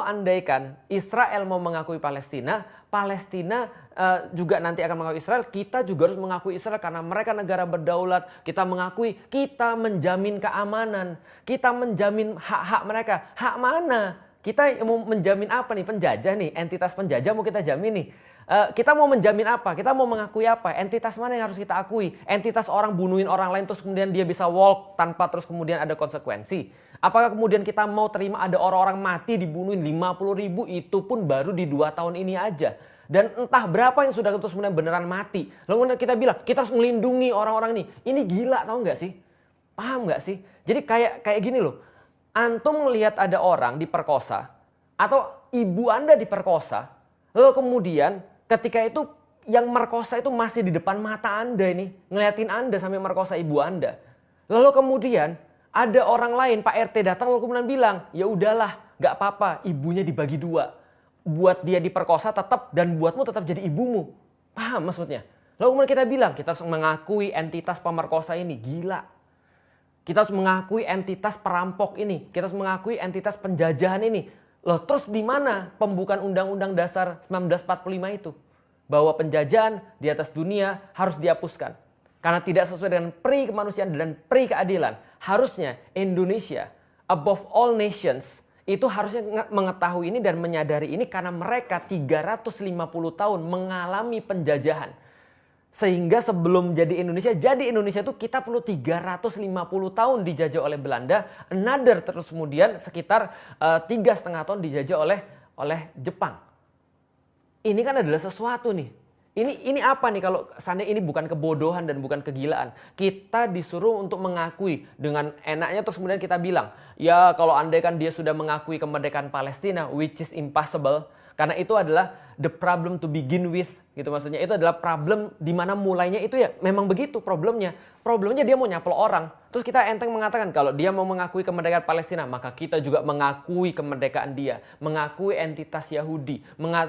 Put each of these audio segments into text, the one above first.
andaikan Israel mau mengakui Palestina, Palestina juga nanti akan mengakui Israel, kita juga harus mengakui Israel karena mereka negara berdaulat. Kita mengakui, kita menjamin keamanan, kita menjamin hak-hak mereka. Hak mana? Kita mau menjamin apa nih? Penjajah nih, entitas penjajah mau kita jamin nih. Kita mau menjamin apa? Kita mau mengakui apa? Entitas mana yang harus kita akui? Entitas orang bunuhin orang lain terus kemudian dia bisa walk tanpa terus kemudian ada konsekuensi? Apakah kemudian kita mau terima ada orang-orang mati dibunuhin 50.000 itu pun baru di 2 tahun ini aja? Dan entah berapa yang sudah terus kemudian beneran mati. Lalu kemudian kita bilang kita harus melindungi orang-orang ini. Ini gila, tahu nggak sih? Paham nggak sih? Jadi kayak gini loh. Antum melihat ada orang diperkosa atau ibu Anda diperkosa, lalu kemudian ketika itu yang merkosa itu masih di depan mata Anda ini, ngeliatin Anda sampai merkosa ibu Anda. Lalu kemudian ada orang lain, Pak RT datang lalu kemudian bilang, ya udahlah, nggak apa-apa, ibunya dibagi 2. Buat dia diperkosa tetap dan buatmu tetap jadi ibumu. Paham maksudnya? Lalu kemudian kita bilang, kita harus mengakui entitas pemerkosa ini. Gila. Kita harus mengakui entitas perampok ini. Kita harus mengakui entitas penjajahan ini. Loh, terus di mana pembukaan Undang-Undang Dasar 1945 itu? Bahwa penjajahan di atas dunia harus dihapuskan. Karena tidak sesuai dengan pri kemanusiaan dan pri keadilan. Harusnya Indonesia, above all nations, itu harusnya mengetahui ini dan menyadari ini karena mereka 350 tahun mengalami penjajahan. Sehingga sebelum jadi Indonesia itu kita perlu 350 tahun dijajah oleh Belanda, another terus kemudian sekitar 3,5 tahun dijajah oleh Jepang. Ini kan adalah sesuatu nih. Ini apa nih kalau seandainya ini bukan kebodohan dan bukan kegilaan. Kita disuruh untuk mengakui dengan enaknya terus kemudian kita bilang, ya kalau andai kan dia sudah mengakui kemerdekaan Palestina, which is impossible. Karena itu adalah the problem to begin with, gitu maksudnya. Itu adalah problem di mana mulainya itu ya memang begitu problemnya. Problemnya dia mau nyapel orang. Terus kita enteng mengatakan kalau dia mau mengakui kemerdekaan Palestina, maka kita juga mengakui kemerdekaan dia. Mengakui entitas Yahudi.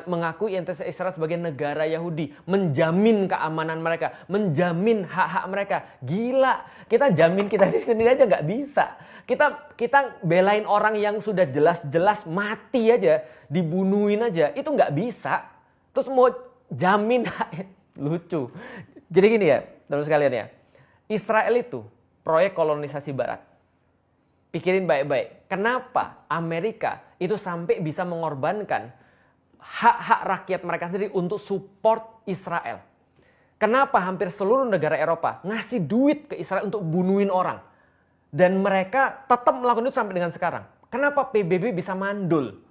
Mengakui entitas Israel sebagai negara Yahudi. Menjamin keamanan mereka. Menjamin hak-hak mereka. Gila. Kita jamin kita sendiri aja nggak bisa. Kita belain orang yang sudah jelas-jelas mati aja, dibunuhin aja, itu nggak bisa. Terus mau jamin, lucu. Jadi gini ya, teman sekalian ya, Israel itu proyek kolonisasi Barat. Pikirin baik-baik, kenapa Amerika itu sampai bisa mengorbankan hak-hak rakyat mereka sendiri untuk support Israel? Kenapa hampir seluruh negara Eropa ngasih duit ke Israel untuk bunuhin orang? Dan mereka tetap melakukan itu sampai dengan sekarang. Kenapa PBB bisa mandul?